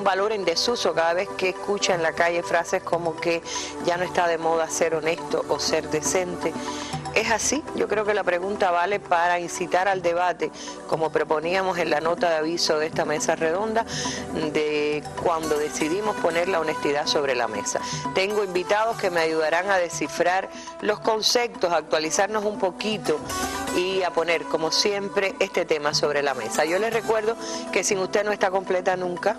un valor en desuso cada vez que escucha en la calle frases como que ya no está de moda ser honesto o ser decente. ¿Es así? Yo creo que la pregunta vale para incitar al debate, como proponíamos en la nota de aviso de esta mesa redonda, de cuando decidimos poner la honestidad sobre la mesa. Tengo invitados que me ayudarán a descifrar los conceptos, a actualizarnos un poquito y a poner, como siempre, este tema sobre la mesa. Yo les recuerdo que sin usted no está completa nunca,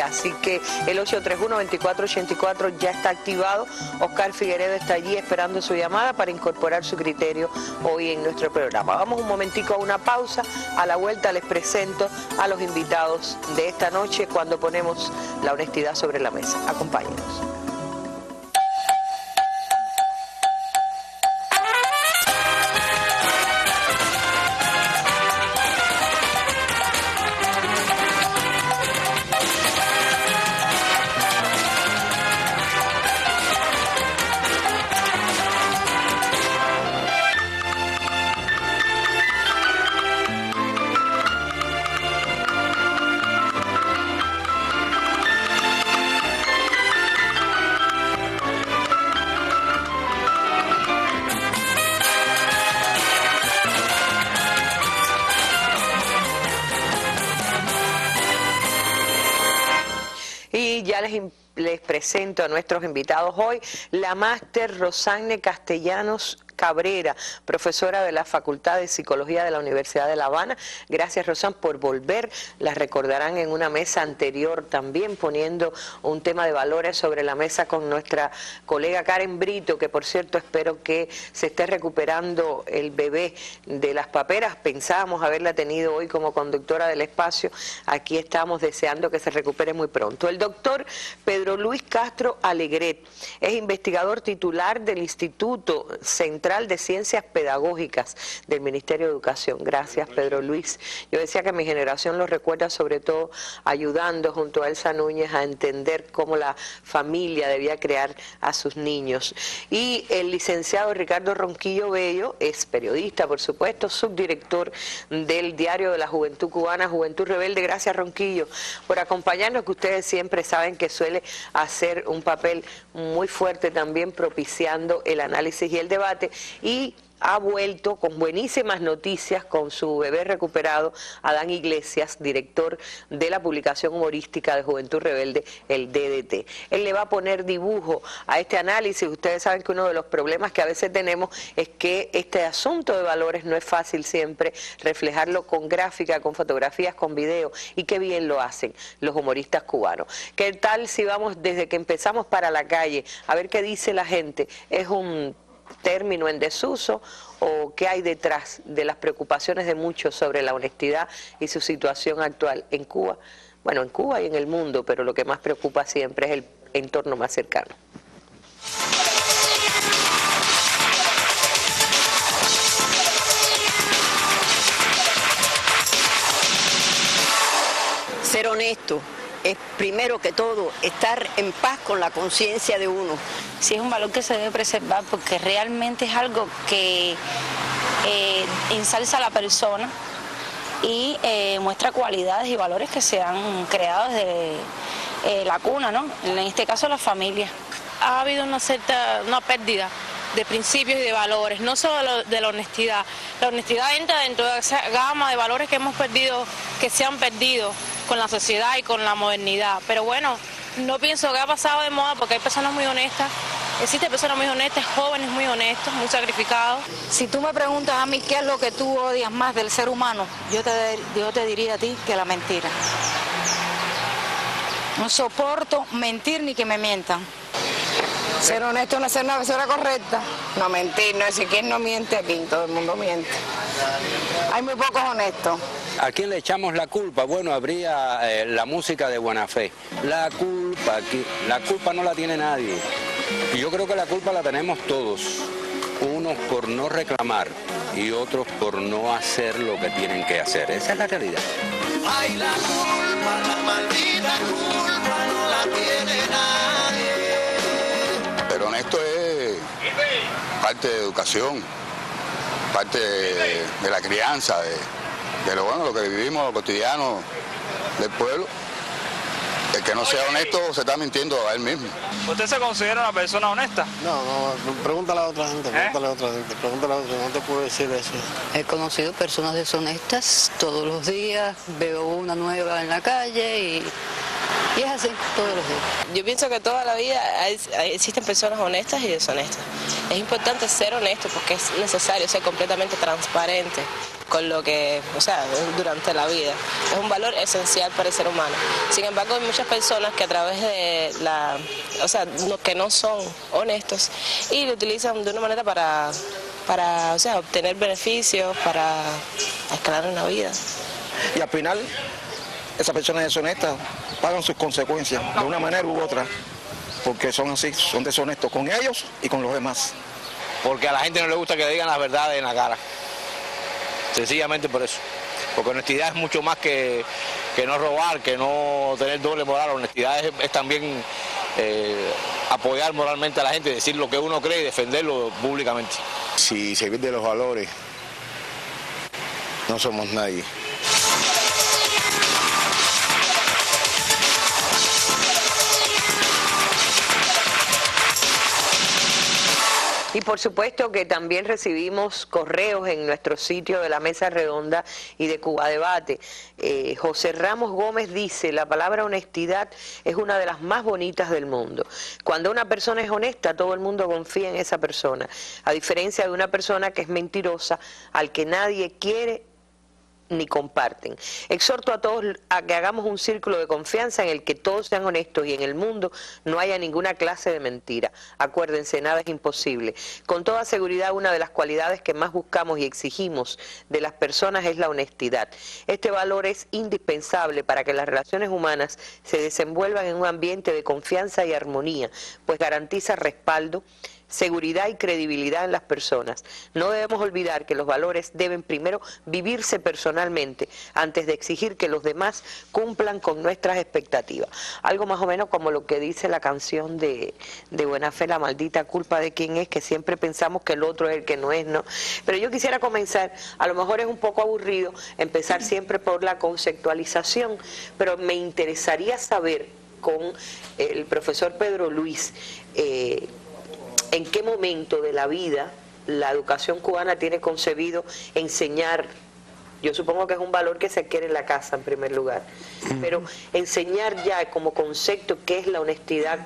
así que el 831-2484 ya está activado. Oscar Figueredo está allí esperando su llamada para incorporar su criterio hoy en nuestro programa. Vamos un momentico a una pausa. A la vuelta les presento a los invitados de esta noche cuando ponemos la honestidad sobre la mesa. Acompáñenos. Les presento a nuestros invitados hoy, la máster Rosanne Castellanos Cabrera, profesora de la Facultad de Psicología de la Universidad de La Habana. Gracias, Rosanne, por volver. Las recordarán en una mesa anterior también, poniendo un tema de valores sobre la mesa con nuestra colega Karen Brito, que por cierto espero que se esté recuperando el bebé de las paperas. Pensábamos haberla tenido hoy como conductora del espacio. Aquí estamos deseando que se recupere muy pronto. El doctor Pedro Luis Castro Alegret es investigador titular del Instituto Central de Ciencias Pedagógicas del Ministerio de Educación. Gracias, Pedro Luis. Yo decía que mi generación lo recuerda sobre todo ayudando junto a Elsa Núñez a entender cómo la familia debía crear a sus niños. Y el licenciado Ricardo Ronquillo Bello es periodista, por supuesto, subdirector del Diario de la Juventud Cubana, Juventud Rebelde. Gracias, Ronquillo, por acompañarnos, que ustedes siempre saben que suele hacer un papel muy fuerte también propiciando el análisis y el debate, y ha vuelto con buenísimas noticias con su bebé recuperado, Adán Iglesias, director de la publicación humorística de Juventud Rebelde, el DDT. Él le va a poner dibujo a este análisis. Ustedes saben que uno de los problemas que a veces tenemos es que este asunto de valores no es fácil siempre reflejarlo con gráfica, con fotografías, con video, y qué bien lo hacen los humoristas cubanos. ¿Qué tal si vamos desde que empezamos para la calle a ver qué dice la gente? ¿Es un término en desuso o qué hay detrás de las preocupaciones de muchos sobre la honestidad y su situación actual en Cuba? Bueno, en Cuba y en el mundo, pero lo que más preocupa siempre es el entorno más cercano. Ser honesto es, primero que todo, estar en paz con la conciencia de uno. Sí, es un valor que se debe preservar porque realmente es algo que ensalza a la persona y muestra cualidades y valores que se han creado desde la cuna, ¿no? En este caso la familia. Ha habido una pérdida de principios y de valores, no solo de la honestidad. La honestidad entra dentro de esa gama de valores que hemos perdido, que se han perdido con la sociedad y con la modernidad. Pero bueno, no pienso que ha pasado de moda porque hay personas muy honestas, existen personas muy honestas, jóvenes muy honestos, muy sacrificados. Si tú me preguntas a mí qué es lo que tú odias más del ser humano, yo te diría a ti que la mentira. No soporto mentir ni que me mientan. Ser honesto no es ser una persona correcta. No mentir, no decir quién no miente aquí, todo el mundo miente. Hay muy pocos honestos. ¿A quién le echamos la culpa? Bueno, habría la música de Buena Fe. La culpa no la tiene nadie. Y yo creo que la culpa la tenemos todos. Unos por no reclamar y otros por no hacer lo que tienen que hacer. Esa es la realidad. Ay, la culpa, la maldita culpa no la tiene nadie. Pero honesto es parte de educación, parte de la crianza, de lo bueno, lo que vivimos, lo cotidiano del pueblo. El que no sea honesto se está mintiendo a él mismo. ¿Usted se considera una persona honesta? No, pregúntale a otra gente, pregúntale a otra gente, no te puedo decir eso. He conocido personas deshonestas todos los días, veo una nueva en la calle y es así todos los días. Yo pienso que toda la vida existen personas honestas y deshonestas. Es importante ser honesto porque es necesario ser completamente transparente con lo que, durante la vida. Es un valor esencial para el ser humano. Sin embargo, hay muchas personas que a través de que no son honestos y lo utilizan de una manera para obtener beneficios, para escalar en la vida. Y al final, esas personas deshonestas pagan sus consecuencias de una manera u otra, porque son así, son deshonestos con ellos y con los demás. Porque a la gente no le gusta que le digan las verdades en la cara. Sencillamente por eso. Porque honestidad es mucho más que no robar, que no tener doble moral. Honestidad es también apoyar moralmente a la gente, decir lo que uno cree y defenderlo públicamente. Si se pierden los valores, no somos nadie. Y por supuesto que también recibimos correos en nuestro sitio de la Mesa Redonda y de Cuba Debate. José Ramos Gómez dice: la palabra honestidad es una de las más bonitas del mundo. Cuando una persona es honesta, todo el mundo confía en esa persona, a diferencia de una persona que es mentirosa, al que nadie quiere ni comparten. Exhorto a todos a que hagamos un círculo de confianza en el que todos sean honestos y en el mundo no haya ninguna clase de mentira. Acuérdense, nada es imposible. Con toda seguridad, una de las cualidades que más buscamos y exigimos de las personas es la honestidad. Este valor es indispensable para que las relaciones humanas se desenvuelvan en un ambiente de confianza y armonía, pues garantiza respaldo, seguridad y credibilidad en las personas. No debemos olvidar que los valores deben primero vivirse personalmente antes de exigir que los demás cumplan con nuestras expectativas. Algo más o menos como lo que dice la canción de Buena Fe, la maldita culpa de quién es, que siempre pensamos que el otro es el que no es, ¿no? Pero yo quisiera comenzar, a lo mejor es un poco aburrido empezar siempre por la conceptualización, pero me interesaría saber con el profesor Pedro Luis, ¿en qué momento de la vida la educación cubana tiene concebido enseñar? Yo supongo que es un valor que se adquiere en la casa en primer lugar, pero enseñar ya como concepto qué es la honestidad,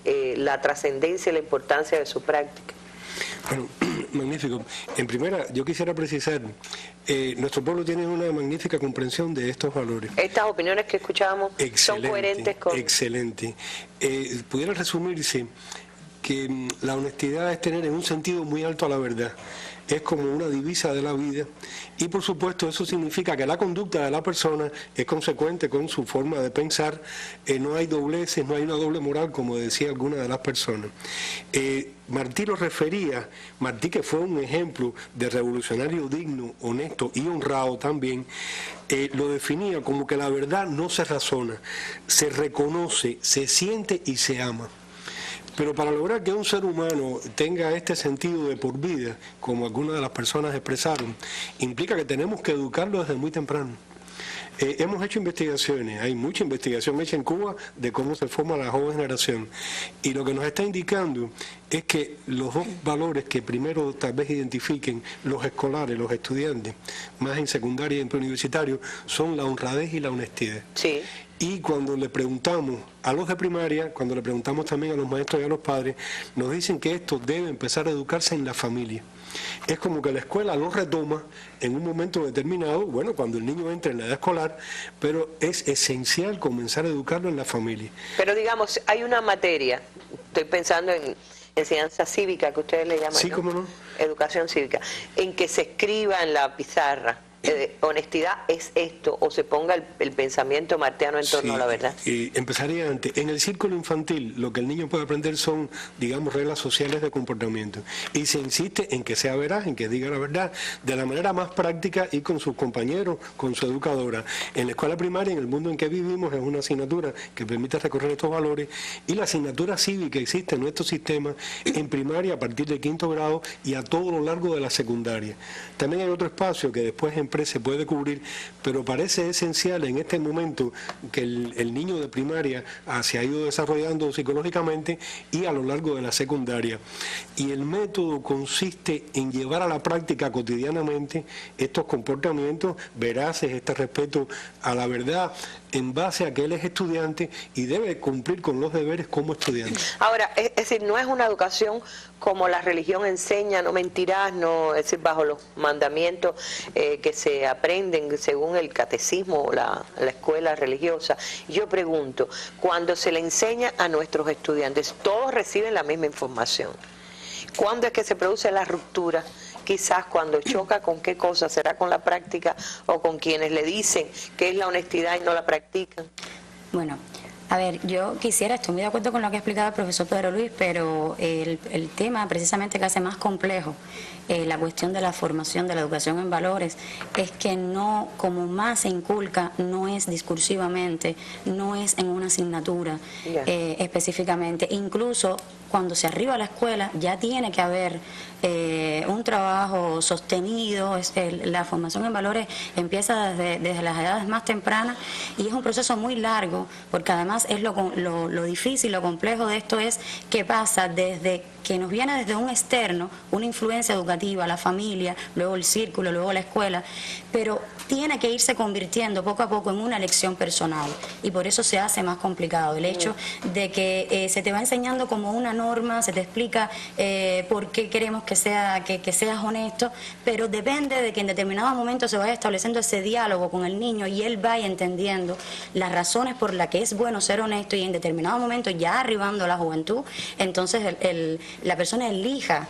la trascendencia y la importancia de su práctica. Bueno, magnífico. En primera, yo quisiera precisar, nuestro pueblo tiene una magnífica comprensión de estos valores. Estas opiniones que escuchábamos son coherentes con... Excelente. Pudiera resumirse que la honestidad es tener en un sentido muy alto a la verdad. Es como una divisa de la vida y por supuesto eso significa que la conducta de la persona es consecuente con su forma de pensar, no hay dobleces, no hay una doble moral como decía alguna de las personas. Martí lo refería, Martí, que fue un ejemplo de revolucionario digno, honesto y honrado también, lo definía como que la verdad no se razona, se reconoce, se siente y se ama. Pero para lograr que un ser humano tenga este sentido de por vida, como algunas de las personas expresaron, implica que tenemos que educarlo desde muy temprano. Hemos hecho investigaciones, hay mucha investigación hecha en Cuba de cómo se forma la joven generación. Y lo que nos está indicando es que los dos valores que primero tal vez identifiquen los escolares, los estudiantes, más en secundaria y en preuniversitario, son la honradez y la honestidad. Sí. Y cuando le preguntamos a los de primaria, cuando le preguntamos también a los maestros y a los padres, nos dicen que esto debe empezar a educarse en la familia. Es como que la escuela lo retoma en un momento determinado, bueno, cuando el niño entra en la edad escolar, pero es esencial comenzar a educarlo en la familia. Pero digamos, hay una materia, estoy pensando en enseñanza cívica, que ustedes le llaman, sí, ¿no? ¿Cómo no? Educación cívica, en que se escriba en la pizarra, honestidad es esto, o se ponga el pensamiento martiano en torno a la verdad. Empezaría antes. En el círculo infantil lo que el niño puede aprender son, digamos, reglas sociales de comportamiento. Y se insiste en que sea veraz, en que diga la verdad, de la manera más práctica y con sus compañeros, con su educadora. En la escuela primaria, en el mundo en que vivimos, es una asignatura que permite recorrer estos valores, y la asignatura cívica existe en nuestro sistema en primaria a partir del 5º grado y a todo lo largo de la secundaria. También hay otro espacio que después en siempre se puede cubrir, pero parece esencial en este momento que el niño de primaria se ha ido desarrollando psicológicamente y a lo largo de la secundaria. Y el método consiste en llevar a la práctica cotidianamente estos comportamientos veraces, este respeto a la verdad, en base a que él es estudiante y debe cumplir con los deberes como estudiante. Ahora, es decir, no es una educación como la religión enseña, no mentirás, no, es decir, bajo los mandamientos que se aprenden según el catecismo o la escuela religiosa. Yo pregunto, cuando se le enseña a nuestros estudiantes, todos reciben la misma información. ¿Cuándo es que se produce la ruptura? Quizás cuando choca con qué cosa, será con la práctica o con quienes le dicen que es la honestidad y no la practican. Bueno, a ver, yo quisiera, estoy muy de acuerdo con lo que ha explicado el profesor Pedro Luis, pero el tema precisamente que hace más complejo la cuestión de la formación, de la educación en valores, es que no, como más se inculca, no es discursivamente, no es en una asignatura específicamente. Incluso cuando se arriba a la escuela ya tiene que haber un trabajo sostenido. La formación en valores empieza desde las edades más tempranas y es un proceso muy largo, porque además es lo difícil, lo complejo de esto es que pasa desde que nos viene desde un externo, una influencia educativa, la familia, luego el círculo, luego la escuela, pero tiene que irse convirtiendo poco a poco en una elección personal y por eso se hace más complicado el hecho de que se te va enseñando como una norma, se te explica por qué queremos que seas honesto, pero depende de que en determinado momento se vaya estableciendo ese diálogo con el niño y él vaya entendiendo las razones por las que es bueno ser honesto y en determinado momento, ya arribando a la juventud, entonces la persona elija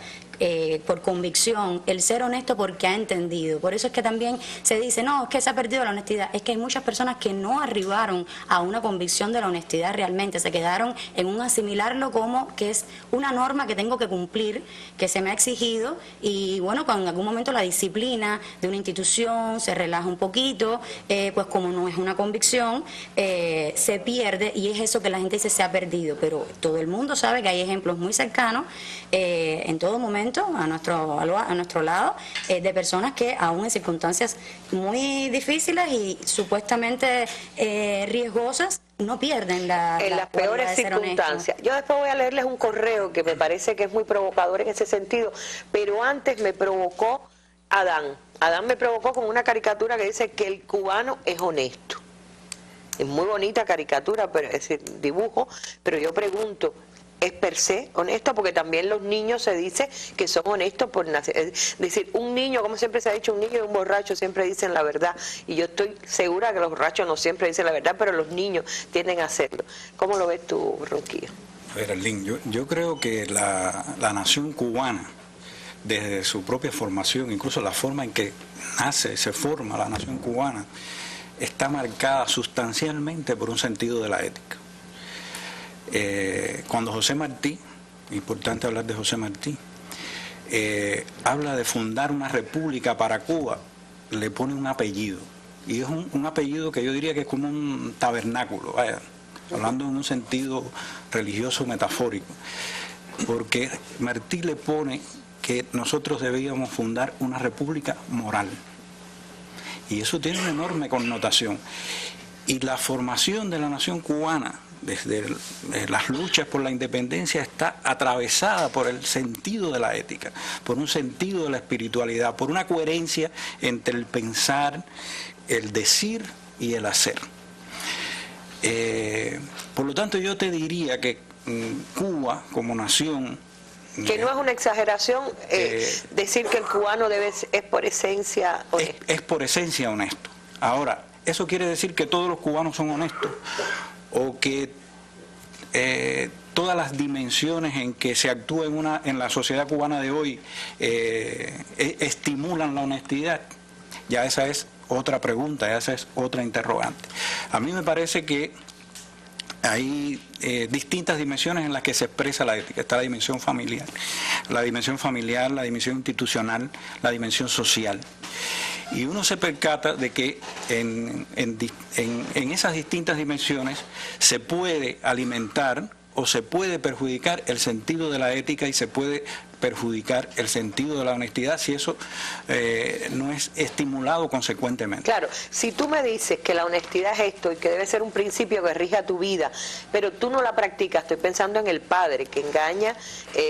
por convicción el ser honesto porque ha entendido. Por eso es que también se dice, no, es que se ha perdido la honestidad. Es que hay muchas personas que no arribaron a una convicción de la honestidad realmente, se quedaron en un asimilarlo como que es una norma que tengo que cumplir, que se me ha exigido, y bueno, cuando en algún momento la disciplina de una institución se relaja un poquito, pues como no es una convicción, se pierde, y es eso que la gente dice se ha perdido. Pero todo el mundo sabe que hay ejemplos muy cercanos en todo momento a nuestro lado, de personas que aún en circunstancias muy difíciles y supuestamente riesgosas no pierden en las peores circunstancias. Yo después voy a leerles un correo que me parece que es muy provocador en ese sentido, pero antes me provocó Adán me provocó con una caricatura que dice que el cubano es honesto. Es muy bonita caricatura, pero es decir, dibujo, pero yo pregunto, ¿es per se honesto? Porque también los niños se dice que son honestos por nacer. Es decir, un niño, como siempre se ha dicho, un niño y un borracho siempre dicen la verdad. Y yo estoy segura que los borrachos no siempre dicen la verdad, pero los niños tienden a hacerlo. ¿Cómo lo ves tú, Ronquillo? A ver, Arlene, yo creo que la nación cubana, desde su propia formación, incluso la forma en que nace, se forma la nación cubana, está marcada sustancialmente por un sentido de la ética. Cuando José Martí, importante hablar de José Martí, habla de fundar una república para Cuba, le pone un apellido, y es un apellido que yo diría que es como un tabernáculo, vaya, hablando en un sentido religioso metafórico, porque Martí le pone que nosotros debíamos fundar una república moral, y eso tiene una enorme connotación, y la formación de la nación cubana desde las luchas por la independencia está atravesada por el sentido de la ética, por un sentido de la espiritualidad, por una coherencia entre el pensar, el decir y el hacer. Por lo tanto, yo te diría que Cuba como nación... Que no es una exageración decir que el cubano es por esencia honesto. Es por esencia honesto. Ahora, ¿eso quiere decir que todos los cubanos son honestos? O que todas las dimensiones en que se actúa en la sociedad cubana de hoy estimulan la honestidad? Ya esa es otra pregunta, esa es otra interrogante. A mí me parece que hay distintas dimensiones en las que se expresa la ética. Está la dimensión familiar, la dimensión institucional, la dimensión social. Y uno se percata de que en esas distintas dimensiones se puede alimentar o se puede perjudicar el sentido de la ética y se puede perjudicar el sentido de la honestidad si eso no es estimulado consecuentemente. Claro, si tú me dices que la honestidad es esto y que debe ser un principio que rija tu vida, pero tú no la practicas, estoy pensando en el padre que engaña,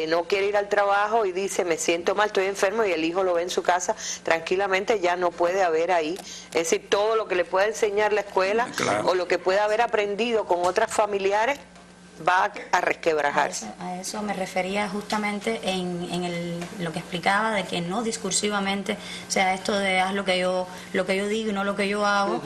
no quiere ir al trabajo y dice me siento mal, estoy enfermo, y el hijo lo ve en su casa tranquilamente, ya no puede haber ahí, es decir, todo lo que le pueda enseñar la escuela, claro, o lo que pueda haber aprendido con otras familiares va a resquebrajarse. A eso me refería justamente en lo que explicaba de que no discursivamente, o sea, esto de haz lo que yo digo y no lo que yo hago,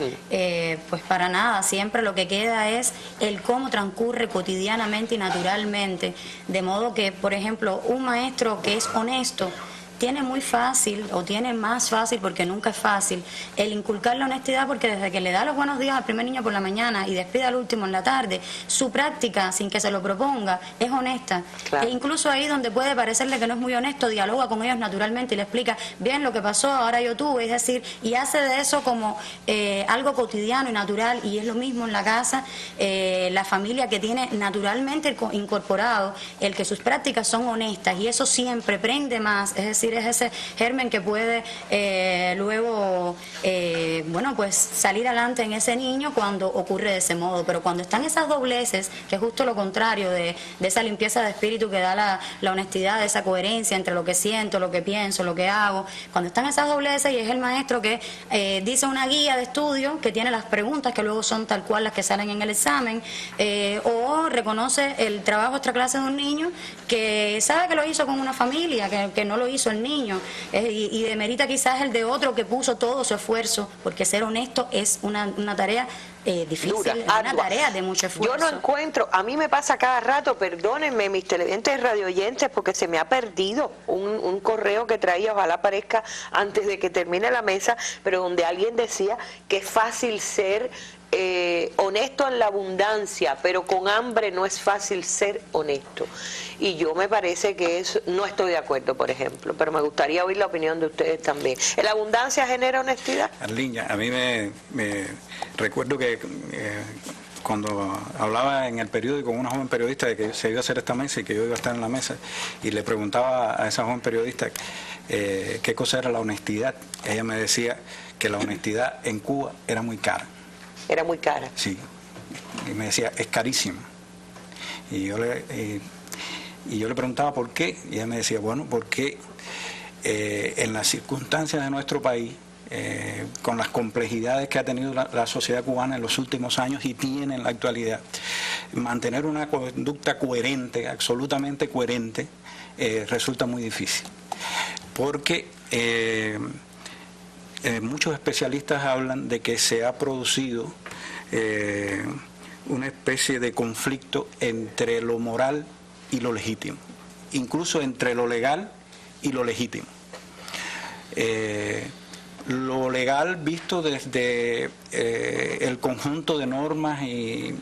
pues para nada, siempre lo que queda es el cómo transcurre cotidianamente y naturalmente, de modo que, por ejemplo, un maestro que es honesto tiene muy fácil, o tiene más fácil, porque nunca es fácil, el inculcar la honestidad, porque desde que le da los buenos días al primer niño por la mañana y despide al último en la tarde, su práctica, sin que se lo proponga, es honesta. Claro. E incluso ahí donde puede parecerle que no es muy honesto, dialoga con ellos naturalmente y le explica, bien, lo que pasó, ahora yo tuve, es decir, y hace de eso como algo cotidiano y natural, y es lo mismo en la casa, la familia que tiene naturalmente incorporado el que sus prácticas son honestas, y eso siempre prende más, es decir, es ese germen que puede luego bueno, pues salir adelante en ese niño cuando ocurre de ese modo. Pero cuando están esas dobleces, que es justo lo contrario de esa limpieza de espíritu que da la honestidad, de esa coherencia entre lo que siento, lo que pienso, lo que hago, cuando están esas dobleces, y es el maestro que dice una guía de estudio que tiene las preguntas que luego son tal cual las que salen en el examen, o reconoce el trabajo extra clase de un niño que sabe que lo hizo con una familia, que no lo hizo el niño, y demerita quizás el de otro que puso todo su esfuerzo, porque ser honesto es una tarea difícil, dura, una tarea de mucho esfuerzo. Yo no encuentro, a mí me pasa cada rato, perdónenme mis televidentes y radioyentes, porque se me ha perdido un correo que traía, ojalá aparezca antes de que termine la mesa, pero donde alguien decía que es fácil ser honesto en la abundancia, pero con hambre no es fácil ser honesto. Y yo me parece que eso, no estoy de acuerdo, por ejemplo, pero me gustaría oír la opinión de ustedes también. ¿La abundancia genera honestidad? Arliña, a mí me recuerdo que cuando hablaba en el periódico con una joven periodista de que se iba a hacer esta mesa y que yo iba a estar en la mesa, y le preguntaba a esa joven periodista qué cosa era la honestidad, ella me decía que la honestidad en Cuba era muy cara. Era muy cara. Sí, y me decía, es carísima. Y yo le preguntaba por qué, y ella me decía, bueno, porque en las circunstancias de nuestro país, con las complejidades que ha tenido la sociedad cubana en los últimos años y tiene en la actualidad, mantener una conducta coherente, absolutamente coherente, resulta muy difícil. Porque muchos especialistas hablan de que se ha producido una especie de conflicto entre lo moral y lo legítimo, incluso entre lo legal y lo legítimo. Lo legal visto desde el conjunto de normas y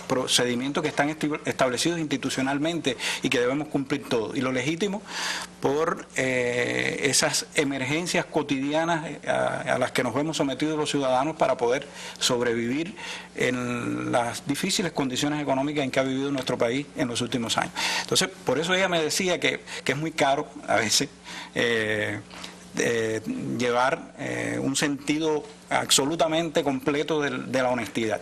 procedimientos que están establecidos institucionalmente y que debemos cumplir todos, y lo legítimo por esas emergencias cotidianas a las que nos vemos sometidos los ciudadanos para poder sobrevivir en las difíciles condiciones económicas en que ha vivido nuestro país en los últimos años. Entonces, por eso ella me decía que es muy caro a veces llevar un sentido absolutamente completo de la honestidad.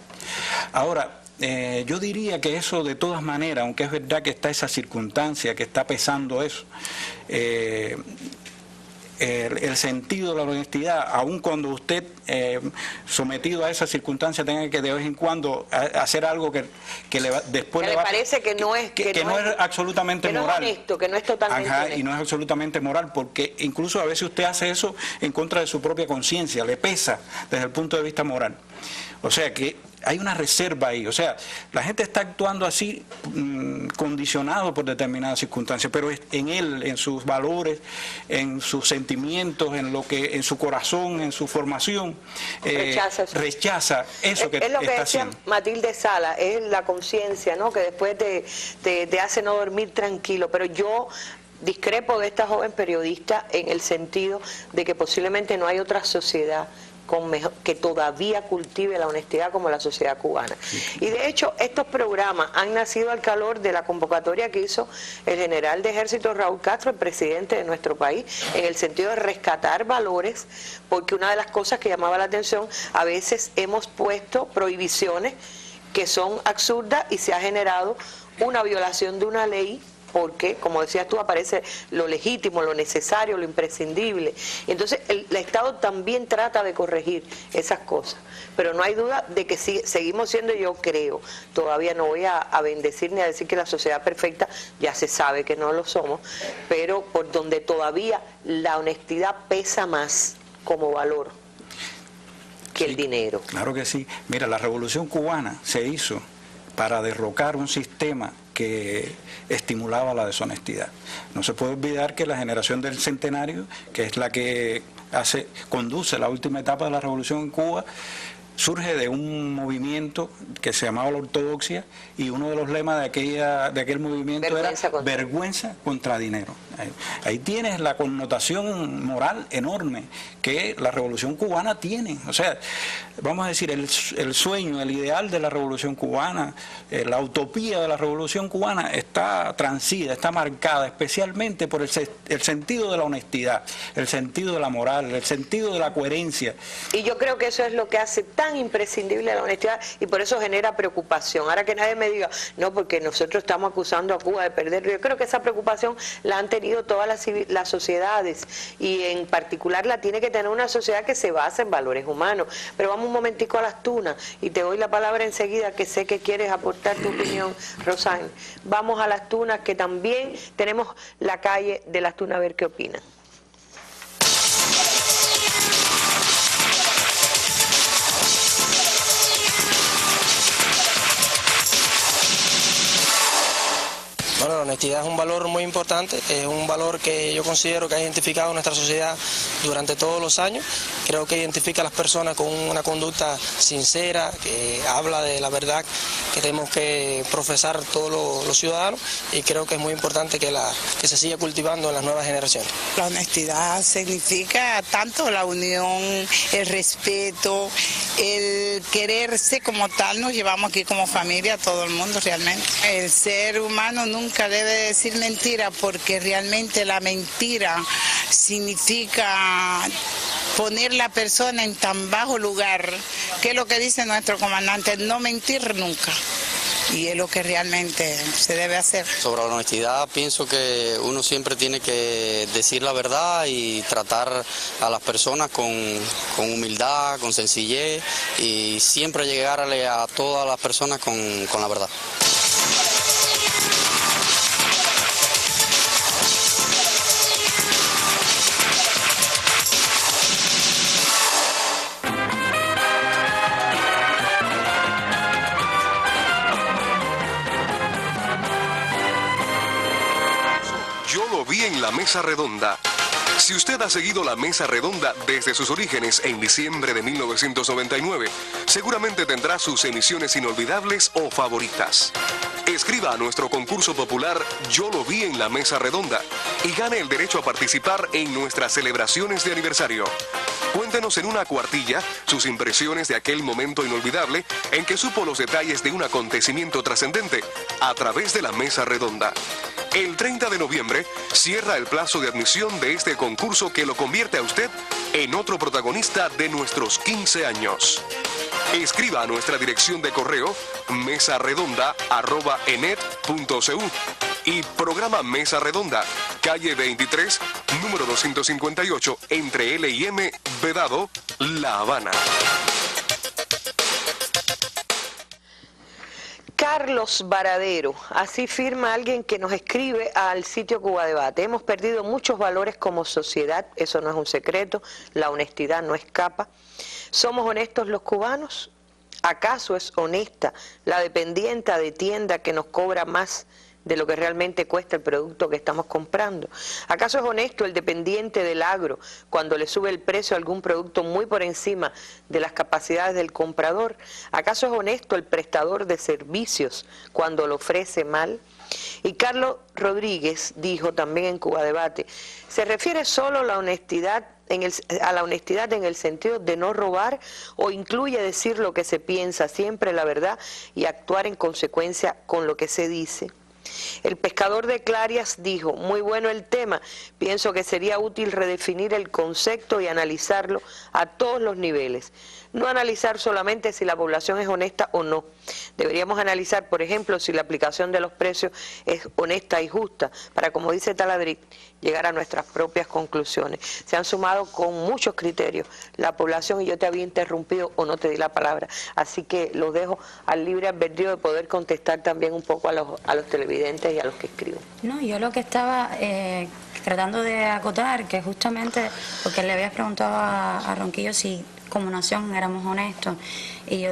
Ahora, yo diría que eso de todas maneras, aunque es verdad que está esa circunstancia, que está pesando eso, el sentido de la honestidad, aun cuando usted sometido a esa circunstancia tenga que de vez en cuando hacer algo que después le parece que no es no es absolutamente moral, no es honesto, que no es totalmente honesto. Y no es absolutamente moral, porque incluso a veces usted hace eso en contra de su propia conciencia, le pesa desde el punto de vista moral. O sea que hay una reserva ahí, o sea, la gente está actuando así condicionado por determinadas circunstancias, pero en él, en sus valores, en sus sentimientos, en su corazón, en su formación, rechaza eso que es lo que está decía haciendo. Matilde Sala, es la conciencia, ¿no?, que después te hace no dormir tranquilo, pero yo discrepo de esta joven periodista en el sentido de que posiblemente no hay otra sociedad que todavía cultive la honestidad como la sociedad cubana. Y de hecho, estos programas han nacido al calor de la convocatoria que hizo el general de ejército Raúl Castro, el presidente de nuestro país, en el sentido de rescatar valores, porque una de las cosas que llamaba la atención, a veces hemos puesto prohibiciones que son absurdas y se ha generado una violación de una ley, porque, como decías tú, aparece lo legítimo, lo necesario, lo imprescindible. Entonces, el Estado también trata de corregir esas cosas. Pero no hay duda de que seguimos siendo, yo creo, todavía no voy a bendecir ni a decir que la sociedad perfecta, ya se sabe que no lo somos, pero por donde todavía la honestidad pesa más como valor que el dinero. Claro que sí. Mira, la Revolución Cubana se hizo para derrocar un sistema que estimulaba la deshonestidad. No se puede olvidar que la generación del centenario, que es la que conduce la última etapa de la revolución en Cuba, surge de un movimiento que se llamaba la ortodoxia, y uno de los lemas de aquel movimiento era vergüenza contra dinero. Ahí tienes la connotación moral enorme que la revolución cubana tiene. O sea, vamos a decir, el sueño, el ideal de la revolución cubana, la utopía de la revolución cubana está transida, está marcada especialmente por el sentido de la honestidad, el sentido de la moral, el sentido de la coherencia. Y yo creo que eso es lo que hace tan imprescindible la honestidad, y por eso genera preocupación. Ahora que nadie me diga, no, porque nosotros estamos acusando a Cuba de perder, yo creo que esa preocupación la han tenido todas las sociedades, y en particular la tiene que tener una sociedad que se basa en valores humanos. Pero vamos un momentico a las tunas, y te doy la palabra enseguida, que sé que quieres aportar tu opinión, Rosane. Vamos a las tunas, que también tenemos la calle de las tunas, a ver qué opinan. Bueno, la honestidad es un valor muy importante, es un valor que yo considero que ha identificado nuestra sociedad durante todos los años. Creo que identifica a las personas con una conducta sincera, que habla de la verdad que tenemos que profesar todos los ciudadanos, y creo que es muy importante que se siga cultivando en las nuevas generaciones. La honestidad significa tanto la unión, el respeto, el quererse como tal. Nos llevamos aquí como familia, todo el mundo realmente. El ser humano nunca debe decir mentira, porque realmente la mentira significa poner la persona en tan bajo lugar, que es lo que dice nuestro comandante, no mentir nunca. Y es lo que realmente se debe hacer. Sobre la honestidad, pienso que uno siempre tiene que decir la verdad y tratar a las personas con humildad, con sencillez, y siempre llegarle a todas las personas con la verdad. En la Mesa Redonda. Si usted ha seguido la Mesa Redonda desde sus orígenes en diciembre de 1999, seguramente tendrá sus emisiones inolvidables o favoritas. Escriba a nuestro concurso popular Yo lo vi en la Mesa Redonda y gane el derecho a participar en nuestras celebraciones de aniversario. Cuéntenos en una cuartilla sus impresiones de aquel momento inolvidable en que supo los detalles de un acontecimiento trascendente a través de la Mesa Redonda. El 30 de noviembre cierra el plazo de admisión de este concurso, que lo convierte a usted en otro protagonista de nuestros 15 años. Escriba a nuestra dirección de correo mesaredonda@enet.cu y programa Mesa Redonda, calle 23, número 258, entre L y M, Vedado, La Habana. Carlos Varadero, así firma alguien que nos escribe al sitio Cuba Debate. Hemos perdido muchos valores como sociedad, eso no es un secreto, la honestidad no escapa. ¿Somos honestos los cubanos? ¿Acaso es honesta la dependienta de tienda que nos cobra más de lo que realmente cuesta el producto que estamos comprando? ¿Acaso es honesto el dependiente del agro cuando le sube el precio a algún producto muy por encima de las capacidades del comprador? ¿Acaso es honesto el prestador de servicios cuando lo ofrece mal? Y Carlos Rodríguez dijo también en Cuba Debate, ¿se refiere solo la honestidad a la honestidad en el sentido de no robar, o incluye decir lo que se piensa, siempre la verdad, y actuar en consecuencia con lo que se dice. El pescador de Clarias dijo: muy bueno el tema, pienso que sería útil redefinir el concepto y analizarlo a todos los niveles. No analizar solamente si la población es honesta o no. Deberíamos analizar, por ejemplo, si la aplicación de los precios es honesta y justa, para, como dice Taladric, llegar a nuestras propias conclusiones. Se han sumado con muchos criterios la población, y yo te había interrumpido o no te di la palabra, así que los dejo al libre albedrío de poder contestar también un poco a los televidentes y a los que escriben. No, yo lo que estaba tratando de acotar, que justamente, porque le habías preguntado a Ronquillo si como nación éramos honestos, y yo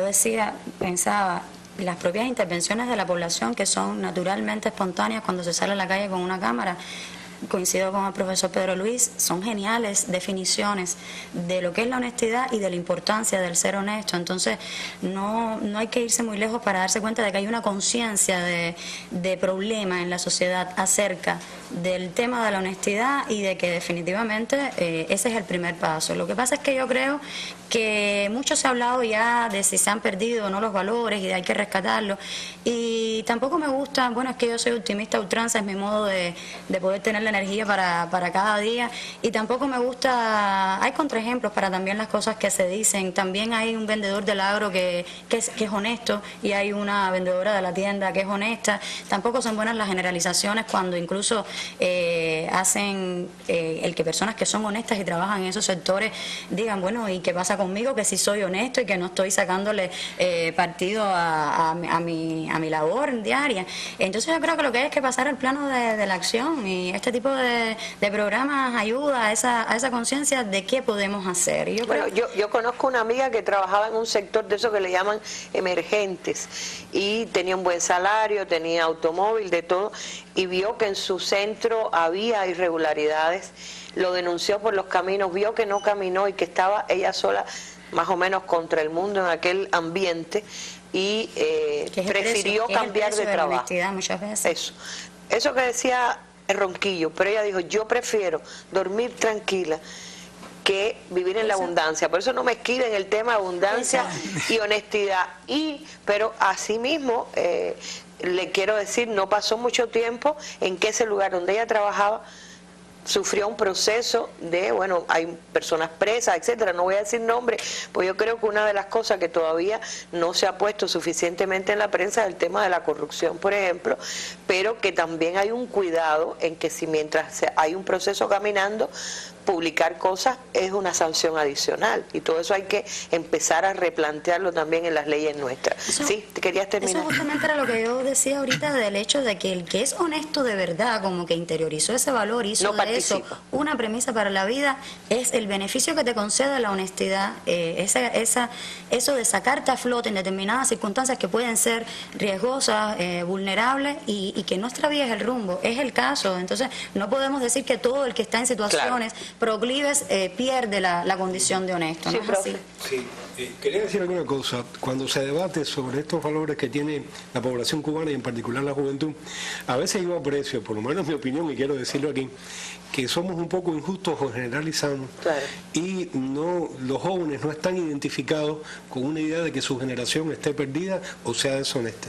pensaba, las propias intervenciones de la población, que son naturalmente espontáneas cuando se sale a la calle con una cámara, coincido con el profesor Pedro Luis, son geniales definiciones de lo que es la honestidad y de la importancia del ser honesto. Entonces no hay que irse muy lejos para darse cuenta de que hay una conciencia de problema en la sociedad acerca del tema de la honestidad, y de que definitivamente ese es el primer paso. Lo que pasa es que yo creo que mucho se ha hablado ya de si se han perdido o no los valores y de hay que rescatarlos, y tampoco me gusta, bueno, es que yo soy optimista a ultranza, es mi modo de poder tener la energía para cada día, y tampoco me gusta, hay contraejemplos para también las cosas que se dicen. También hay un vendedor del agro que es honesto, y hay una vendedora de la tienda que es honesta. Tampoco son buenas las generalizaciones cuando incluso hacen el que personas que son honestas y trabajan en esos sectores digan, bueno, ¿y qué pasa conmigo? Que si soy honesto y que no estoy sacándole partido a mi labor diaria. Entonces yo creo que lo que hay es que pasar al plano de la acción, y este tipo de programas ayuda a esa conciencia de qué podemos hacer. Y yo conozco una amiga que trabajaba en un sector de eso que le llaman emergentes, y tenía un buen salario, tenía automóvil, de todo, y vio que en su centro había irregularidades, lo denunció por los caminos, vio que no caminó y que estaba ella sola más o menos contra el mundo en aquel ambiente, y prefirió cambiar de trabajo. Muchas veces. Eso que decía Ronquillo, pero ella dijo, yo prefiero dormir tranquila que vivir en la abundancia. Por eso no me esquiven el tema de abundancia y honestidad. Pero asimismo, le quiero decir, no pasó mucho tiempo en que ese lugar donde ella trabajaba sufrió un proceso de, bueno, hay personas presas, etcétera, no voy a decir nombre, pues yo creo que una de las cosas que todavía no se ha puesto suficientemente en la prensa es el tema de la corrupción, por ejemplo, pero que también hay un cuidado en que si mientras hay un proceso caminando, publicar cosas es una sanción adicional, y todo eso hay que empezar a replantearlo también en las leyes nuestras. Sí, ¿te querías terminar? Eso justamente era lo que yo decía ahorita, del hecho de que el que es honesto de verdad, como que interiorizó ese valor, hizo de eso una premisa para la vida, es el beneficio que te concede la honestidad, eso de sacarte a flote en determinadas circunstancias que pueden ser riesgosas, vulnerables, y que no extravíes el rumbo. Es el caso. Entonces no podemos decir que todo el que está en situaciones proclives pierde la condición de honesto. ¿No es así? Sí. Quería decir alguna cosa. Cuando se debate sobre estos valores que tiene la población cubana y en particular la juventud, a veces yo aprecio, por lo menos mi opinión, y quiero decirlo aquí, que somos un poco injustos o generalizamos, y los jóvenes no están identificados con una idea de que su generación esté perdida o sea deshonesta.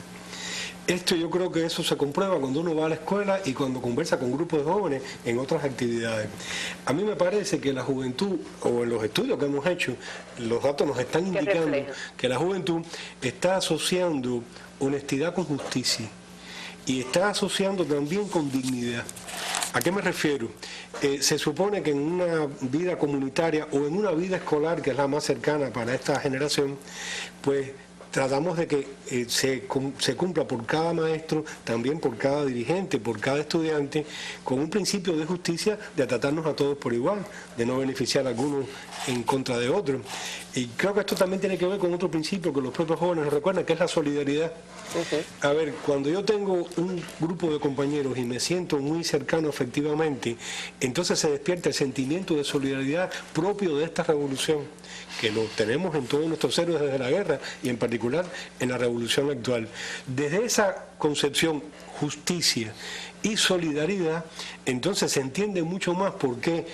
Esto yo creo que eso se comprueba cuando uno va a la escuela y cuando conversa con grupos de jóvenes en otras actividades. A mí me parece que la juventud, o en los estudios que hemos hecho, los datos nos están indicando que la juventud está asociando honestidad con justicia y está asociando también con dignidad. ¿A qué me refiero? Se supone que en una vida comunitaria o en una vida escolar, que es la más cercana para esta generación, pues tratamos de que se cumpla por cada maestro, también por cada dirigente, por cada estudiante, con un principio de justicia, de tratarnos a todos por igual, de no beneficiar a algunos en contra de otros. Y creo que esto también tiene que ver con otro principio que los propios jóvenes nos recuerdan, que es la solidaridad. A ver, cuando yo tengo un grupo de compañeros y me siento muy cercano efectivamente, entonces se despierta el sentimiento de solidaridad propio de esta revolución, que lo tenemos en todos nuestros héroes desde la guerra y en particular en la revolución actual. Desde esa concepción, justicia y solidaridad, entonces se entiende mucho más por qué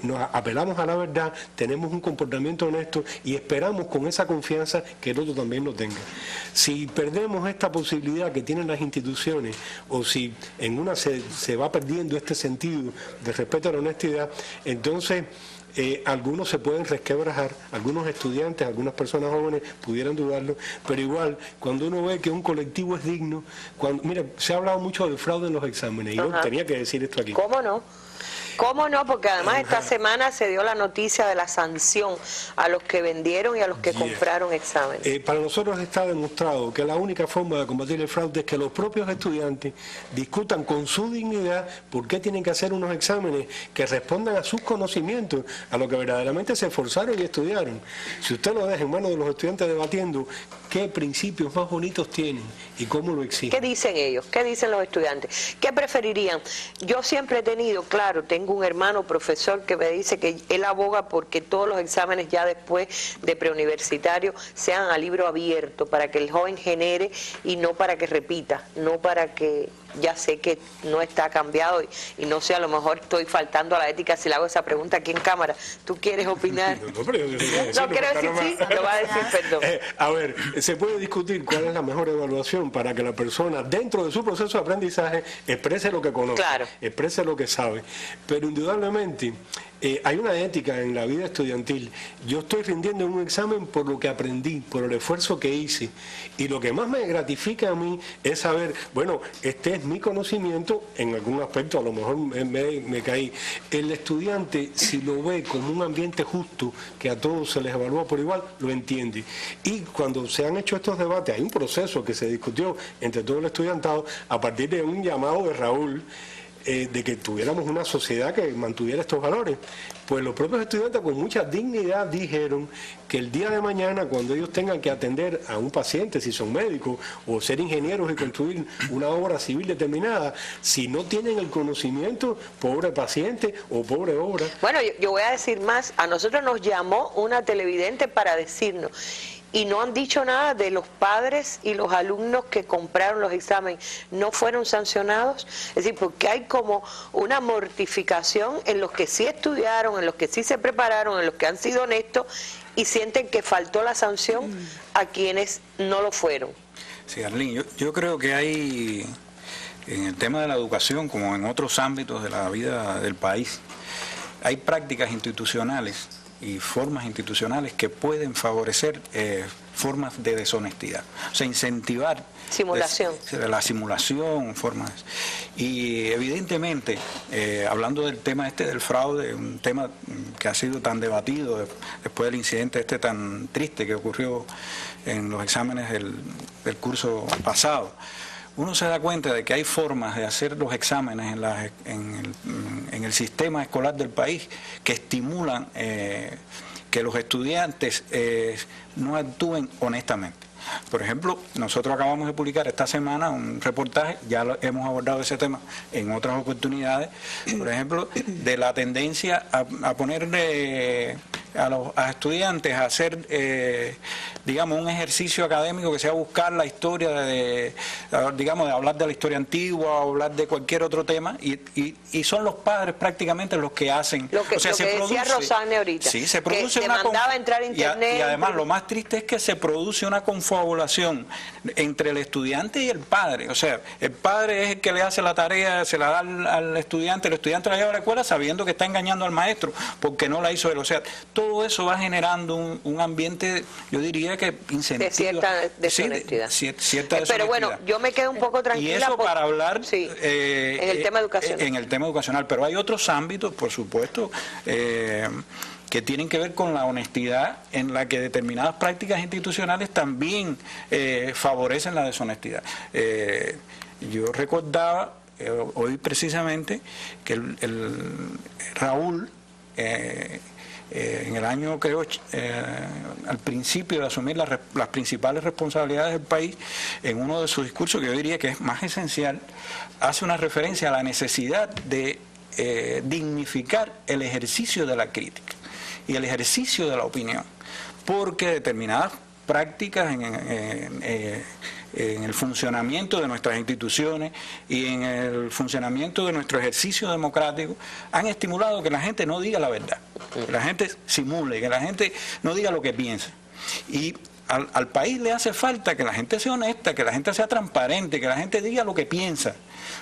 nos apelamos a la verdad, tenemos un comportamiento honesto y esperamos con esa confianza que el otro también lo tenga. Si perdemos esta posibilidad que tienen las instituciones, o si en una se va perdiendo este sentido de respeto a la honestidad, entonces algunos se pueden resquebrajar, algunos estudiantes, algunas personas jóvenes pudieran dudarlo, pero igual, cuando uno ve que un colectivo es digno, mira, se ha hablado mucho del fraude en los exámenes, y yo tenía que decir esto aquí. ¿Cómo no? ¿Cómo no? Porque además esta semana se dio la noticia de la sanción a los que vendieron y a los que compraron exámenes. Para nosotros está demostrado que la única forma de combatir el fraude es que los propios estudiantes discutan con su dignidad por qué tienen que hacer unos exámenes que respondan a sus conocimientos, a lo que verdaderamente se esforzaron y estudiaron. Si usted lo deja en manos de los estudiantes debatiendo qué principios más bonitos tienen y cómo lo exigen. ¿Qué dicen ellos? ¿Qué dicen los estudiantes? ¿Qué preferirían? Yo siempre he tenido, claro, tengo un hermano profesor que me dice que él aboga porque todos los exámenes ya después de preuniversitario sean a libro abierto, para que el joven genere y no para que repita, no para que, ya sé que no está cambiado y no sé, a lo mejor estoy faltando a la ética si le hago esa pregunta aquí en cámara. ¿Tú quieres opinar? No quiero decir sí, lo va a decir, perdón. A ver, se puede discutir cuál es la mejor evaluación para que la persona, dentro de su proceso de aprendizaje, exprese lo que conoce, exprese lo que sabe. Pero indudablemente hay una ética en la vida estudiantil. Yo estoy rindiendo un examen por lo que aprendí, por el esfuerzo que hice. Y lo que más me gratifica a mí es saber, bueno, este es mi conocimiento, en algún aspecto a lo mejor me caí. El estudiante, si lo ve como un ambiente justo, que a todos se les evalúa por igual, lo entiende. Y cuando se han hecho estos debates, hay un proceso que se discutió entre todo el estudiantado a partir de un llamado de Raúl, de que tuviéramos una sociedad que mantuviera estos valores. Pues los propios estudiantes con mucha dignidad dijeron que el día de mañana, cuando ellos tengan que atender a un paciente, si son médicos, o ser ingenieros y construir una obra civil determinada, si no tienen el conocimiento, pobre paciente o pobre obra. Bueno, yo voy a decir más, a nosotros nos llamó una televidente para decirnos, y no han dicho nada de los padres y los alumnos que compraron los exámenes, ¿no fueron sancionados? Es decir, porque hay como una mortificación en los que sí estudiaron, en los que sí se prepararon, en los que han sido honestos y sienten que faltó la sanción a quienes no lo fueron. Sí, Arlene, yo creo que hay, en el tema de la educación, como en otros ámbitos de la vida del país, hay prácticas institucionales y formas institucionales que pueden favorecer formas de deshonestidad, o sea, incentivar la simulación, formas. Y evidentemente, hablando del tema del fraude, un tema que ha sido tan debatido después del incidente tan triste que ocurrió en los exámenes del curso pasado, uno se da cuenta de que hay formas de hacer los exámenes en el sistema escolar del país que estimulan que los estudiantes no actúen honestamente. Por ejemplo, nosotros acabamos de publicar esta semana un reportaje, ya hemos abordado ese tema en otras oportunidades, por ejemplo, de la tendencia a ponerle a los estudiantes a hacer, digamos, un ejercicio académico que sea buscar la historia, digamos, de hablar de la historia antigua o hablar de cualquier otro tema, y son los padres prácticamente los que hacen. Lo que decía Rosanne ahorita, sí, se produce que demandaba entrar a internet. Y además lo más triste es que se produce una confabulación entre el estudiante y el padre. O sea, el padre es el que le hace la tarea, se la da al estudiante, el estudiante la lleva a la escuela sabiendo que está engañando al maestro porque no la hizo él. O sea, todo eso va generando un ambiente, yo diría que incentiva. De cierta deshonestidad. Cierta deshonestidad. Pero bueno, yo me quedo un poco tranquila. Y eso para hablar en el tema educacional. En el tema educacional, pero hay otros ámbitos, por supuesto, que tienen que ver con la honestidad, en la que determinadas prácticas institucionales también favorecen la deshonestidad. Yo recordaba hoy precisamente que Raúl, en el año, creo, al principio de asumir las principales responsabilidades del país, en uno de sus discursos, que yo diría que es más esencial, hace una referencia a la necesidad de dignificar el ejercicio de la crítica y el ejercicio de la opinión, porque determinadas prácticas en el funcionamiento de nuestras instituciones y en el funcionamiento de nuestro ejercicio democrático han estimulado que la gente no diga la verdad, que la gente simule, que la gente no diga lo que piensa. Y al país le hace falta que la gente sea honesta, que la gente sea transparente, que la gente diga lo que piensa,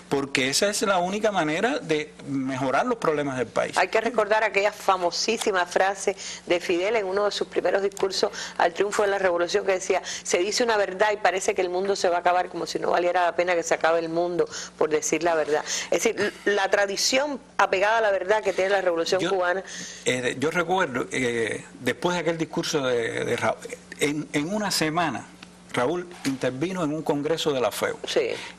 porque esa es la única manera de mejorar los problemas del país. Hay que recordar aquella famosísima frase de Fidel en uno de sus primeros discursos al triunfo de la revolución, que decía: se dice una verdad y parece que el mundo se va a acabar, como si no valiera la pena que se acabe el mundo por decir la verdad. Es decir, la tradición apegada a la verdad que tiene la revolución cubana. Yo recuerdo, después de aquel discurso de Raúl, en una semana Raúl intervino en un congreso de la FEU,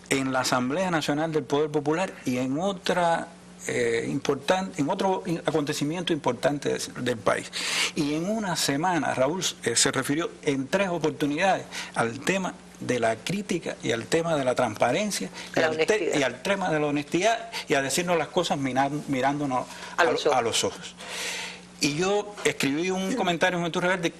en la Asamblea Nacional del Poder Popular y en otra en otro acontecimiento importante del país. Y en una semana Raúl se refirió en 3 oportunidades al tema de la crítica y al tema de la transparencia y al tema de la honestidad, y a decirnos las cosas mirándonos a los ojos. Y yo escribí un comentario en Juventud Rebelde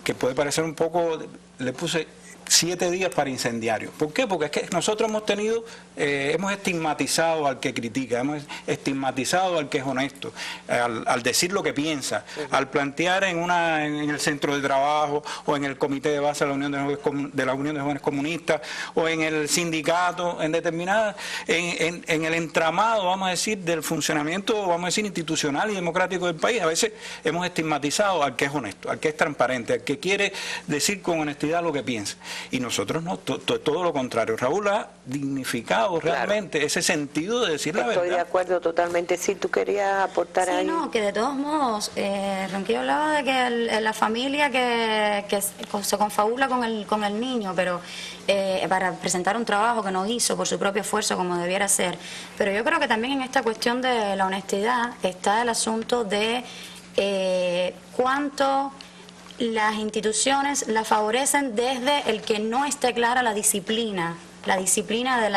que puede parecer un poco, le puse 7 días para incendiario. ¿Por qué? Porque es que nosotros hemos tenido, hemos estigmatizado al que critica, hemos estigmatizado al que es honesto, al decir lo que piensa, al plantear en el centro de trabajo o en el comité de base de la Unión de Jóvenes Comunistas o en el sindicato, en determinadas, en el entramado, vamos a decir, del funcionamiento, vamos a decir, institucional y democrático del país. A veces hemos estigmatizado al que es honesto, al que es transparente, al que quiere decir con honestidad lo que piensa. Y nosotros no, todo lo contrario. Raúl ha dignificado realmente ese sentido de decir la verdad. Estoy de acuerdo totalmente. Sí, tú querías aportar ahí. No, que de todos modos, Ronquillo hablaba de que la familia que se confabula con el niño, pero para presentar un trabajo que no hizo por su propio esfuerzo como debiera ser. Pero yo creo que también en esta cuestión de la honestidad está el asunto de cuánto las instituciones la favorecen desde el que no esté clara la disciplina de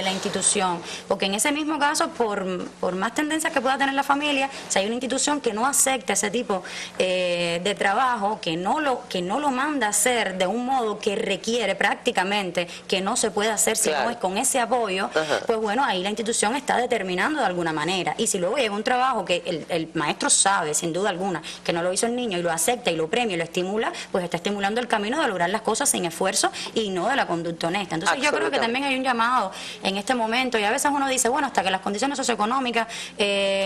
la institución, porque en ese mismo caso, por más tendencias que pueda tener la familia, si hay una institución que no acepta ese tipo de trabajo, que no lo manda a hacer de un modo que requiere prácticamente que no se puede hacer si no es con ese apoyo, pues bueno, ahí la institución está determinando de alguna manera. Y si luego llega un trabajo que el maestro sabe, sin duda alguna, que no lo hizo el niño y lo acepta y lo premia y lo estimula, pues está estimulando el camino de lograr las cosas sin esfuerzo y no de la conducta honesta. Entonces yo creo que también hay un llamado en este momento, y a veces uno dice, bueno, hasta que las condiciones socioeconómicas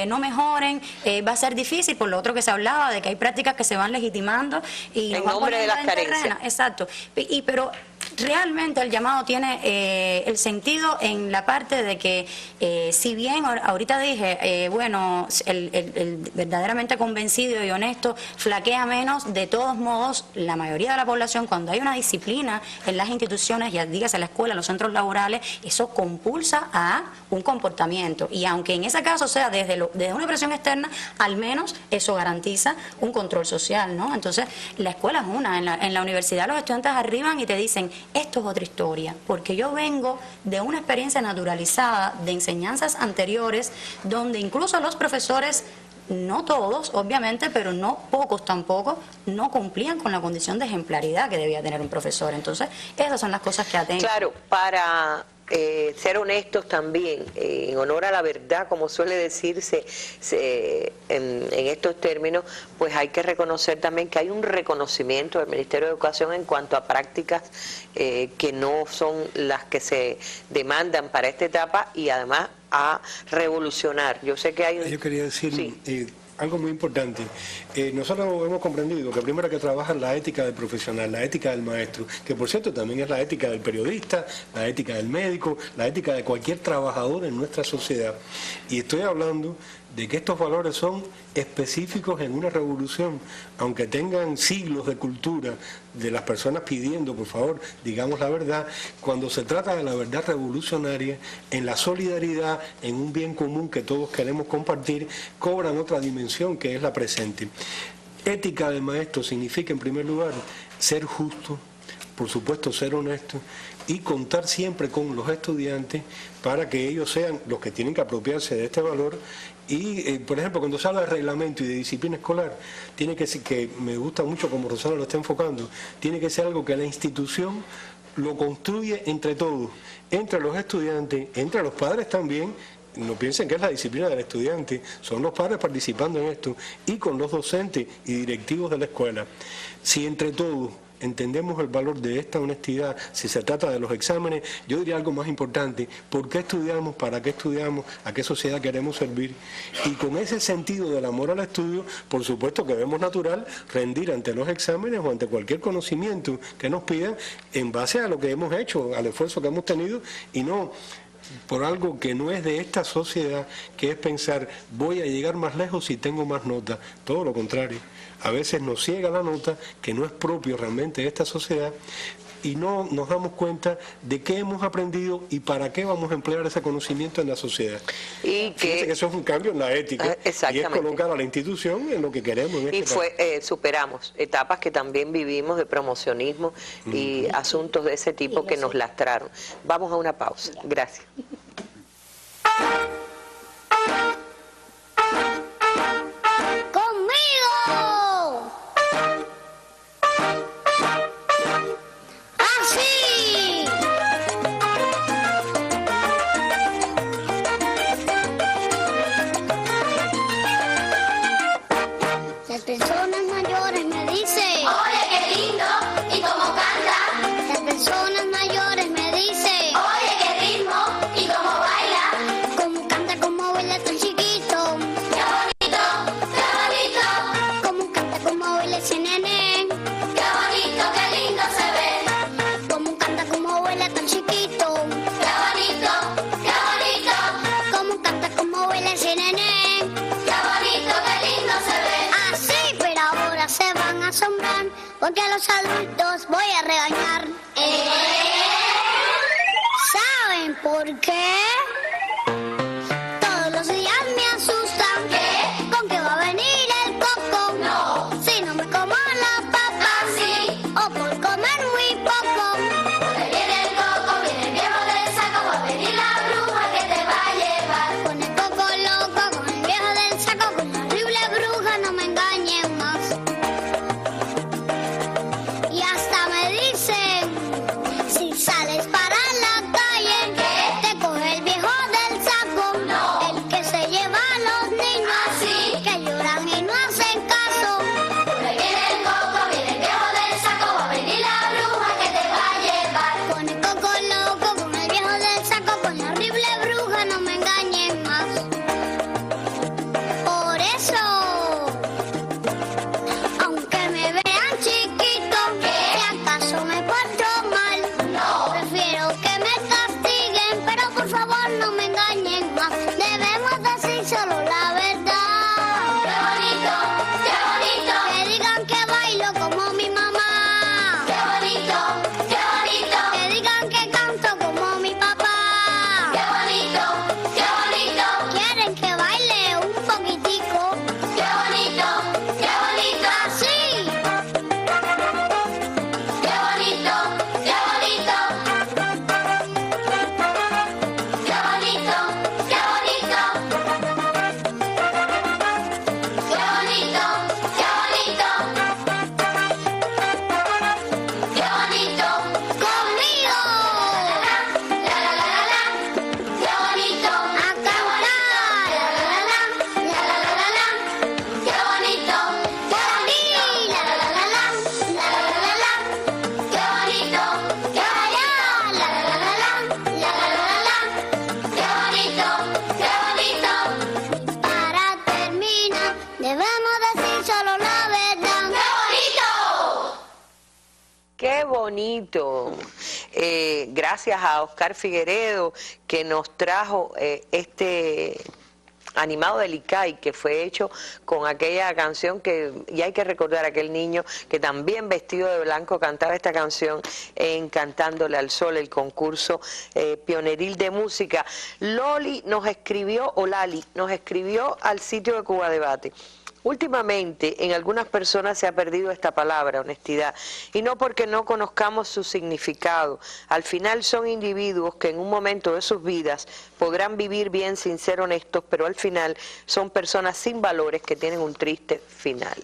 no mejoren, va a ser difícil, por lo otro que se hablaba de que hay prácticas que se van legitimando y en nombre de las carencias. Exacto. Pero realmente el llamado tiene el sentido en la parte de que, si bien ahorita dije, bueno, el verdaderamente convencido y honesto flaquea menos, de todos modos, la mayoría de la población, cuando hay una disciplina en las instituciones, ya dígase la escuela, los centros laborales, eso compulsa a un comportamiento. Y aunque en ese caso sea desde una presión externa, al menos eso garantiza un control social, ¿no? Entonces, la escuela es una. En la universidad los estudiantes arriban y te dicen, esto es otra historia, porque yo vengo de una experiencia naturalizada de enseñanzas anteriores, donde incluso los profesores, no todos, obviamente, pero no pocos tampoco, no cumplían con la condición de ejemplaridad que debía tener un profesor. Entonces, esas son las cosas que atengo. Claro, para ser honestos también, en honor a la verdad, como suele decirse en estos términos, pues hay que reconocer también que hay un reconocimiento del Ministerio de Educación en cuanto a prácticas que no son las que se demandan para esta etapa, y además a revolucionar. Yo sé que hay... Yo quería decir algo muy importante. Nosotros hemos comprendido que primero hay que trabajar la ética del profesional, la ética del maestro, que por cierto también es la ética del periodista, la ética del médico, la ética de cualquier trabajador en nuestra sociedad. Y estoy hablando de que estos valores son específicos en una revolución, aunque tengan siglos de cultura de las personas pidiendo, por favor, digamos la verdad. Cuando se trata de la verdad revolucionaria, en la solidaridad, en un bien común que todos queremos compartir, cobran otra dimensión que es la presente. Ética de maestro significa, en primer lugar, ser justo, por supuesto ser honesto, y contar siempre con los estudiantes para que ellos sean los que tienen que apropiarse de este valor Y, por ejemplo, cuando se habla de reglamento y de disciplina escolar, tiene que ser, que me gusta mucho como Rosana lo está enfocando, tiene que ser algo que la institución lo construye entre todos, entre los estudiantes, entre los padres también. No piensen que es la disciplina del estudiante, son los padres participando en esto, y con los docentes y directivos de la escuela. Si entre todos entendemos el valor de esta honestidad, si se trata de los exámenes, yo diría algo más importante: ¿por qué estudiamos? ¿Para qué estudiamos? ¿A qué sociedad queremos servir? Y con ese sentido del amor al estudio, por supuesto que vemos natural rendir ante los exámenes o ante cualquier conocimiento que nos pidan en base a lo que hemos hecho, al esfuerzo que hemos tenido, y no por algo que no es de esta sociedad, que es pensar voy a llegar más lejos si tengo más notas. Todo lo contrario, a veces nos ciega la nota, que no es propio realmente de esta sociedad, y no nos damos cuenta de qué hemos aprendido y para qué vamos a emplear ese conocimiento en la sociedad. Y que eso es un cambio en la ética, y es colocar a la institución en lo que queremos en este país. Superamos etapas que también vivimos de promocionismo y asuntos de ese tipo que nos lastraron. Vamos a una pausa. Gracias. Personas mayores me dicen, oye, qué lindo, y cómo canta. Las personas mayores me dicen, oye, qué ritmo, y cómo baila. Cómo canta, cómo baila tan chiquito. Qué bonito, qué bonito. Cómo canta, cómo baila ese nene. Qué bonito, qué lindo se ve. Cómo canta, cómo baila tan chiquito. Qué bonito, qué bonito. Cómo canta, cómo baila ese nene. Qué bonito, qué lindo se ve. Se van a asombrar porque a los adultos voy a regañar. ¿Saben por qué? Todos los días me asustan. ¿Qué? ¿Con qué va a venir el coco? No. Si no me como la papa. Sí. O por comer muy poco. Porque viene el coco, viene el viejo del saco, va a venir la bruja que te va a llevar. Con el coco loco, con el viejo del saco, con la horrible bruja, no me engañen más. Sales para la calle, ¿qué? Te coge el viejo del saco, no. El que se lleva a los niños, así, que lloran y no hacen caso. Porque viene el coco, viene el viejo del saco, va a venir la bruja que te va a llevar. Con el coco loco, con el viejo del saco, con la horrible bruja, no me engañen más. Por eso, aunque me vean chiquito, ¿qué? Si acaso me porto mal, prefiero que me castiguen, pero por favor no me engañen más. Debemos decir solo la verdad. ¡Qué bonito, qué bonito! Que digan que bailo como mi mamá. ¡Qué bonito, qué bonito! Que digan que canto como mi papá. ¡Qué bonito, qué bonito! Quieren que baile un poquitico. ¡Qué bonito, qué bonito! ¡Así! ¡Qué bonito, qué bonito! ¡Qué bonito, qué bonito! ¡Qué bonito, qué bonito! ¡Qué bonito! ¡Conmigo! La la la la la. ¡Qué bonito! A cantar. La la la la. La la la la. ¡Qué bonito! Por mí. La la la la la. La la la la la. ¡Qué bonito! ¡Qué bonito! La la la la la. La la la la la. ¡Qué bonito! ¡Qué bonito! Para terminar, debemos decir solo la verdad. ¡Qué bonito! ¡Qué bonito! Gracias a Oscar Figueredo, que nos trajo este animado del ICAI, que fue hecho con aquella canción y hay que recordar a aquel niño que también vestido de blanco cantaba esta canción en Cantándole al Sol, el concurso pioneril de música. Lali nos escribió al sitio de Cuba Debate. Últimamente, en algunas personas se ha perdido esta palabra, honestidad, y no porque no conozcamos su significado. Al final son individuos que en un momento de sus vidas podrán vivir bien sin ser honestos, pero al final son personas sin valores que tienen un triste final.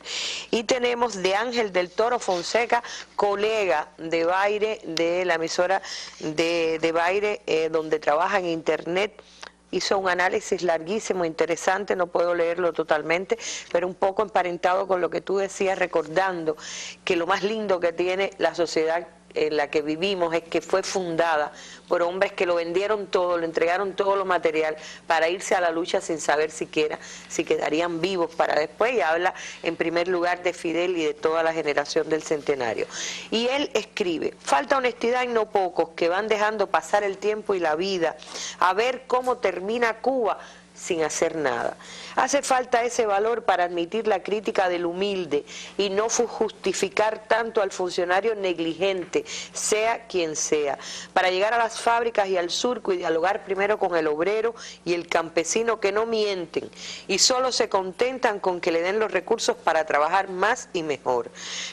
Y tenemos de Ángel del Toro Fonseca, colega de Baire, de la emisora de Baire, donde trabaja en internet. Hizo un análisis larguísimo, interesante, no puedo leerlo totalmente, pero un poco emparentado con lo que tú decías, recordando que lo más lindo que tiene la sociedad en la que vivimos es que fue fundada por hombres que lo vendieron todo, le entregaron todo lo material para irse a la lucha sin saber siquiera si quedarían vivos para después, y habla en primer lugar de Fidel y de toda la generación del centenario. Y él escribe: falta honestidad en no pocos que van dejando pasar el tiempo y la vida a ver cómo termina Cuba sin hacer nada. Hace falta ese valor para admitir la crítica del humilde y no justificar tanto al funcionario negligente, sea quien sea, para llegar a las fábricas y al surco y dialogar primero con el obrero y el campesino, que no mienten y solo se contentan con que le den los recursos para trabajar más y mejor.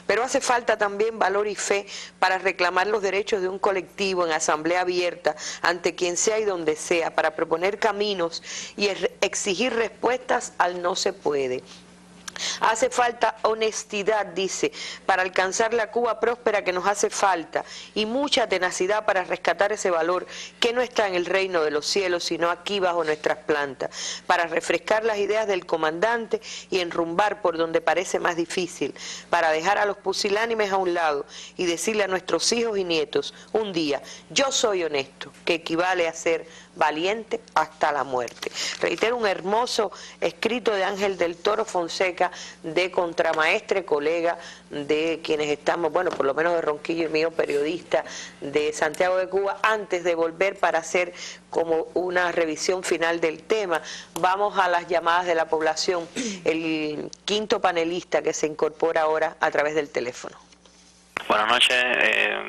Pero hace falta también valor y fe para reclamar los derechos de un colectivo en asamblea abierta ante quien sea y donde sea, para proponer caminos y exigir respuestas al no se puede. Hace falta honestidad, dice, para alcanzar la Cuba próspera que nos hace falta, y mucha tenacidad para rescatar ese valor que no está en el reino de los cielos, sino aquí bajo nuestras plantas, para refrescar las ideas del comandante y enrumbar por donde parece más difícil, para dejar a los pusilánimes a un lado y decirle a nuestros hijos y nietos un día: yo soy honesto, que equivale a ser valiente hasta la muerte. Reitero, un hermoso escrito de Ángel del Toro Fonseca, de contramaestre, colega de quienes estamos, bueno, por lo menos de Ronquillo y mío, periodista de Santiago de Cuba. Antes de volver para hacer como una revisión final del tema, vamos a las llamadas de la población. El quinto panelista que se incorpora ahora a través del teléfono. Buenas noches,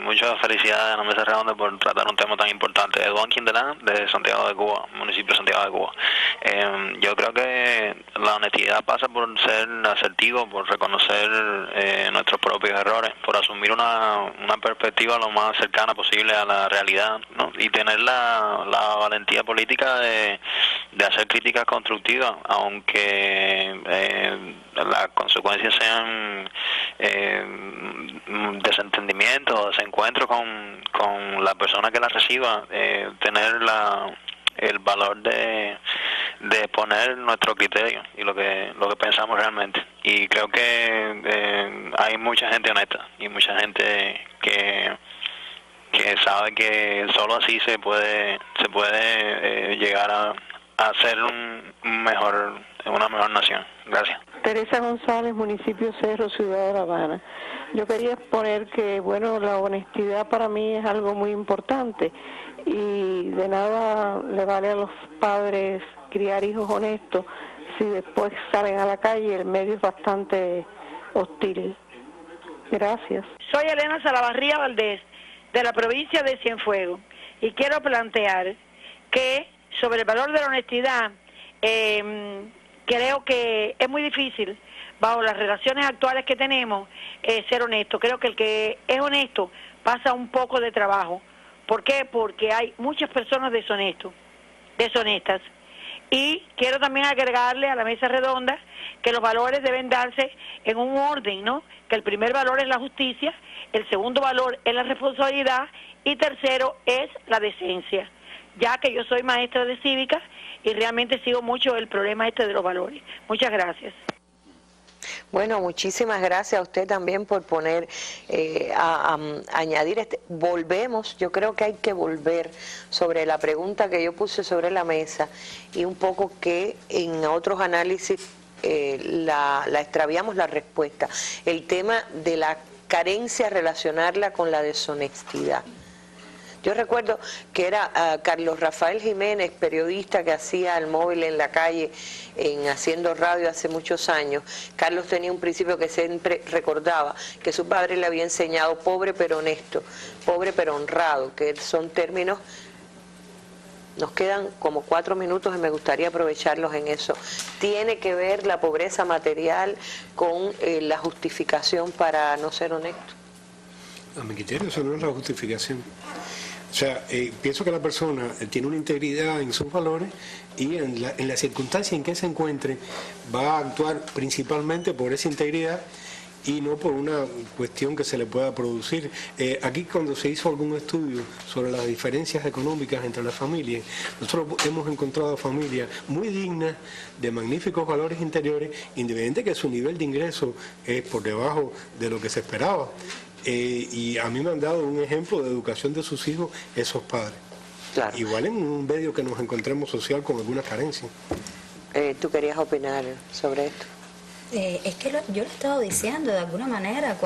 muchas felicidades a la mesa redonda por tratar un tema tan importante. Eduardo Quindelán, de Santiago de Cuba, municipio de Santiago de Cuba. Yo creo que la honestidad pasa por ser asertivo, por reconocer nuestros propios errores, por asumir una perspectiva lo más cercana posible a la realidad, ¿no? Y tener la valentía política de hacer críticas constructivas, aunque las consecuencias sean desentendimiento, desencuentro con la persona que la reciba, tener el valor de poner nuestro criterio y lo que pensamos realmente. Y creo que hay mucha gente honesta y mucha gente que sabe que solo así se puede llegar a ser una mejor nación. Gracias. Teresa González, municipio Cerro, Ciudad de La Habana. Yo quería exponer que, bueno, la honestidad para mí es algo muy importante y de nada le vale a los padres criar hijos honestos si después salen a la calle y el medio es bastante hostil. Gracias. Soy Elena Salavarría Valdés, de la provincia de Cienfuegos, y quiero plantear que sobre el valor de la honestidad, creo que es muy difícil, bajo las relaciones actuales que tenemos, ser honesto. Creo que el que es honesto pasa un poco de trabajo. ¿Por qué? Porque hay muchas personas deshonestas. Y quiero también agregarle a la mesa redonda que los valores deben darse en un orden, ¿no? Que el primer valor es la justicia, el segundo valor es la responsabilidad y tercero es la decencia. Ya que yo soy maestra de cívica y realmente sigo mucho el problema de los valores. Muchas gracias. Bueno, muchísimas gracias a usted también por poner, añadir volvemos, yo creo que hay que volver sobre la pregunta que yo puse sobre la mesa y un poco que en otros análisis la extraviamos la respuesta. El tema de la carencia, relacionarla con la deshonestidad. Yo recuerdo que era Carlos Rafael Jiménez, periodista que hacía el móvil en la calle, haciendo radio hace muchos años. Carlos tenía un principio que siempre recordaba, que su padre le había enseñado: pobre pero honesto, pobre pero honrado, que son términos Nos quedan como 4 minutos y me gustaría aprovecharlos en eso. ¿Tiene que ver la pobreza material con la justificación para no ser honesto? A mi criterio eso no es la justificación. O sea, pienso que la persona tiene una integridad en sus valores y en la circunstancia en que se encuentre va a actuar principalmente por esa integridad y no por una cuestión que se le pueda producir. Aquí cuando se hizo algún estudio sobre las diferencias económicas entre las familias, nosotros hemos encontrado familias muy dignas, de magníficos valores interiores, independiente que su nivel de ingreso es por debajo de lo que se esperaba. Y a mí me han dado un ejemplo de educación de sus hijos esos padres. Claro. Igual en un medio que nos encontremos social con alguna carencia. ¿Tú querías opinar sobre esto? Es que yo lo he estado diciendo de alguna manera,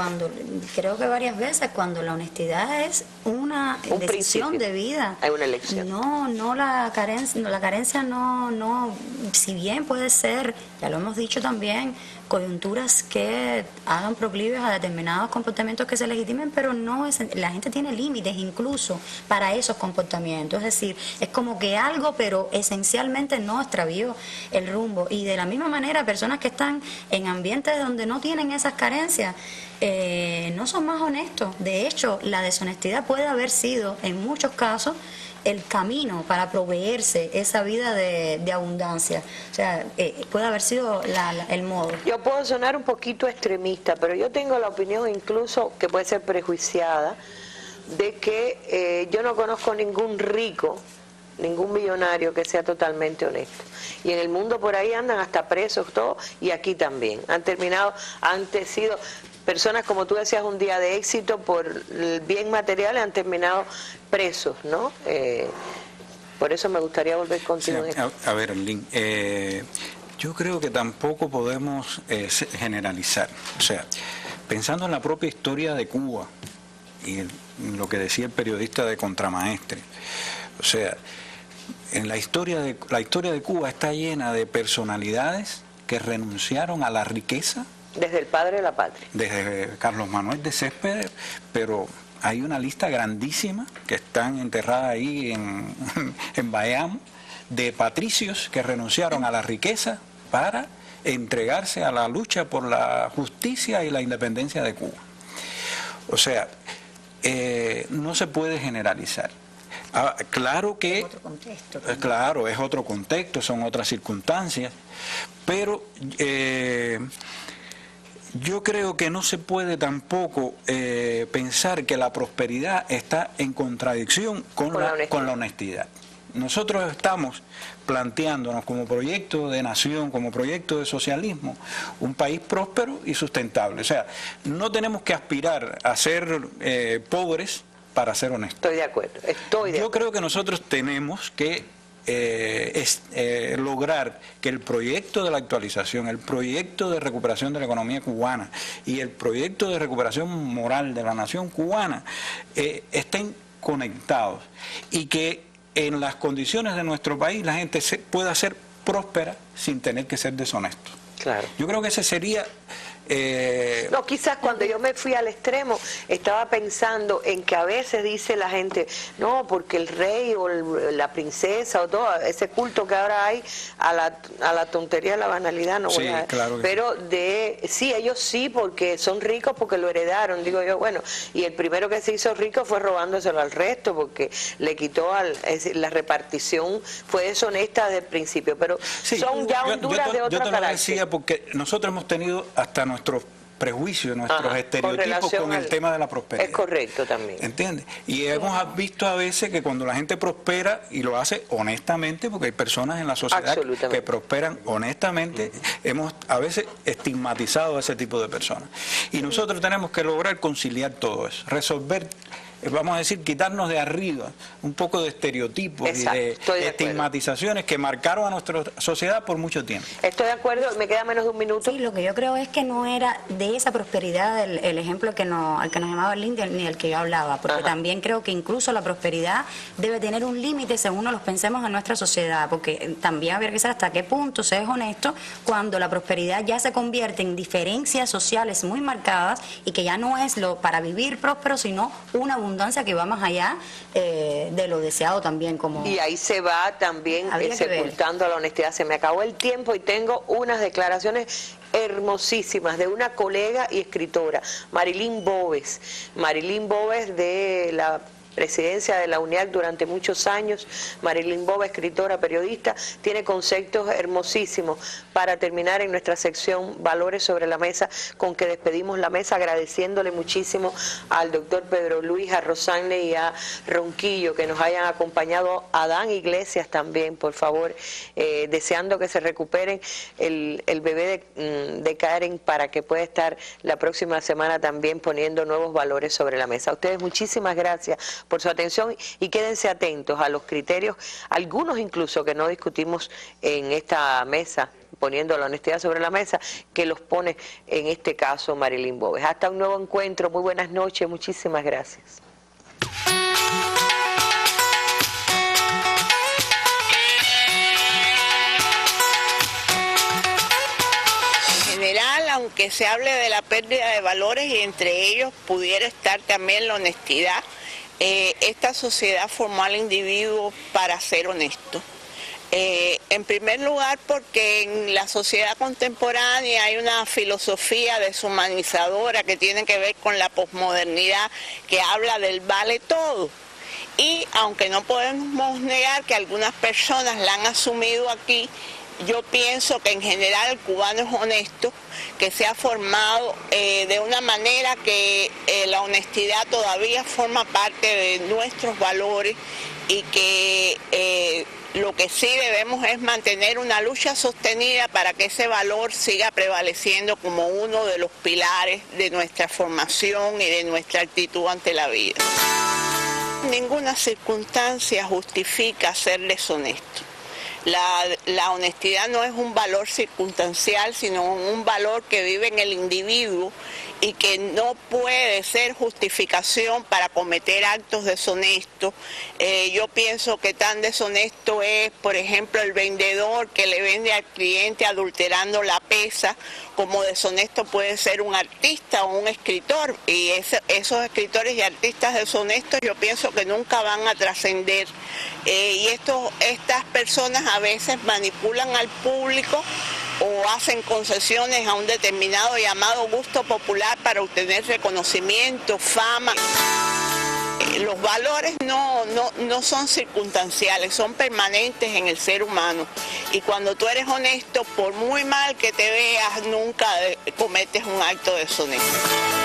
creo que varias veces, cuando la honestidad es una decisión de vida. Hay una elección. No la carencia no, si bien puede ser, ya lo hemos dicho también, coyunturas que hagan proclives a determinados comportamientos que se legitimen, pero no es, la gente tiene límites incluso para esos comportamientos, es decir, es como que algo, pero esencialmente no extravió el rumbo. Y de la misma manera, personas que están en ambientes donde no tienen esas carencias, no son más honestos. De hecho, la deshonestidad puede haber sido, en muchos casos, el camino para proveerse esa vida de abundancia. O sea, puede haber sido el modo. Yo puedo sonar un poquito extremista, pero yo tengo la opinión, incluso que puede ser prejuiciada, de que yo no conozco ningún rico, ningún millonario que sea totalmente honesto. Y en el mundo por ahí andan hasta presos todos, y aquí también. Han sido personas, como tú decías, un día de éxito por el bien material, han terminado presos, ¿no? Por eso me gustaría volver contigo. Sí, a ver, Lynn, yo creo que tampoco podemos generalizar. O sea, pensando en la propia historia de Cuba y en lo que decía el periodista de Contramaestre, o sea, en la historia de Cuba está llena de personalidades que renunciaron a la riqueza. Desde el padre de la patria. Desde Carlos Manuel de Céspedes, pero hay una lista grandísima que están enterradas ahí en Bayamo, de patricios que renunciaron a la riqueza para entregarse a la lucha por la justicia y la independencia de Cuba. O sea, no se puede generalizar. Claro que, claro, es otro contexto, son otras circunstancias, pero yo creo que no se puede tampoco pensar que la prosperidad está en contradicción con la honestidad. Nosotros estamos planteándonos como proyecto de nación, como proyecto de socialismo, un país próspero y sustentable. O sea, no tenemos que aspirar a ser pobres para ser honestos. Estoy de acuerdo. Yo creo que nosotros tenemos que lograr que el proyecto de la actualización, el proyecto de recuperación de la economía cubana y el proyecto de recuperación moral de la nación cubana estén conectados y que en las condiciones de nuestro país la gente pueda ser próspera sin tener que ser deshonesto. Claro. Yo creo que ese sería... No, quizás cuando yo me fui al extremo estaba pensando en que a veces dice la gente, no, porque el rey o la princesa o todo ese culto que ahora hay a la tontería, a la banalidad, no sí, voy a, claro que pero sí, ellos sí, porque son ricos porque lo heredaron, digo yo, bueno, y el primero que se hizo rico fue robándoselo al resto porque le quitó la repartición, fue deshonesta desde el principio, pero sí, son ya Honduras de otra carácter. Yo te lo decía porque nosotros hemos tenido hasta nuestros prejuicios, nuestros estereotipos con el tema de la prosperidad. Es correcto también. ¿Entiendes? Y hemos visto a veces que cuando la gente prospera y lo hace honestamente, porque hay personas en la sociedad que prosperan honestamente, hemos a veces estigmatizado a ese tipo de personas. Y nosotros tenemos que lograr conciliar todo eso, resolver, vamos a decir, quitarnos de arriba un poco de estereotipos y de estigmatizaciones que marcaron a nuestra sociedad por mucho tiempo. Estoy de acuerdo, me queda menos de un minuto. Sí, lo que yo creo es que no era de esa prosperidad el ejemplo al que nos llamaba el Lindy ni el que yo hablaba, porque también creo que incluso la prosperidad debe tener un límite según nos los pensemos en nuestra sociedad, porque también habría que saber hasta qué punto se es honesto cuando la prosperidad ya se convierte en diferencias sociales muy marcadas y que ya no es lo para vivir próspero, sino una abundancia abundancia que va más allá de lo deseado también. Y ahí se va también sepultando a la honestidad. Se me acabó el tiempo y tengo unas declaraciones hermosísimas de una colega y escritora, Marilyn Boves. Marilyn Boves, de la presidencia de la UNIAC durante muchos años. Marilyn Boves, escritora, periodista, tiene conceptos hermosísimos para terminar en nuestra sección Valores sobre la Mesa, con que despedimos la mesa agradeciéndole muchísimo al doctor Pedro Luis, a Rosanne y a Ronquillo que nos hayan acompañado, a Dan Iglesias también, por favor, deseando que se recuperen el bebé de Karen para que pueda estar la próxima semana también poniendo nuevos valores sobre la mesa. A ustedes muchísimas gracias por su atención y quédense atentos a los criterios, algunos incluso que no discutimos en esta mesa, poniendo la honestidad sobre la mesa, que los pone en este caso Marilyn Boves. Hasta un nuevo encuentro, muy buenas noches, muchísimas gracias. En general, aunque se hable de la pérdida de valores y entre ellos pudiera estar también la honestidad, esta sociedad formó al individuo para ser honesto. En primer lugar, porque en la sociedad contemporánea hay una filosofía deshumanizadora que tiene que ver con la posmodernidad, que habla del vale todo. Y aunque no podemos negar que algunas personas la han asumido aquí, yo pienso que en general el cubano es honesto, que se ha formado de una manera que la honestidad todavía forma parte de nuestros valores y que lo que sí debemos es mantener una lucha sostenida para que ese valor siga prevaleciendo como uno de los pilares de nuestra formación y de nuestra actitud ante la vida. Ninguna circunstancia justifica ser deshonesto. La honestidad no es un valor circunstancial, sino un valor que vive en el individuo y que no puede ser justificación para cometer actos deshonestos. Yo pienso que tan deshonesto es, por ejemplo, el vendedor que le vende al cliente adulterando la pesa, como deshonesto puede ser un artista o un escritor. Y esos escritores y artistas deshonestos yo pienso que nunca van a trascender. Y estas personas a veces manipulan al público o hacen concesiones a un determinado llamado gusto popular para obtener reconocimiento, fama. Los valores no son circunstanciales, son permanentes en el ser humano. Y cuando tú eres honesto, por muy mal que te veas, nunca cometes un acto deshonesto.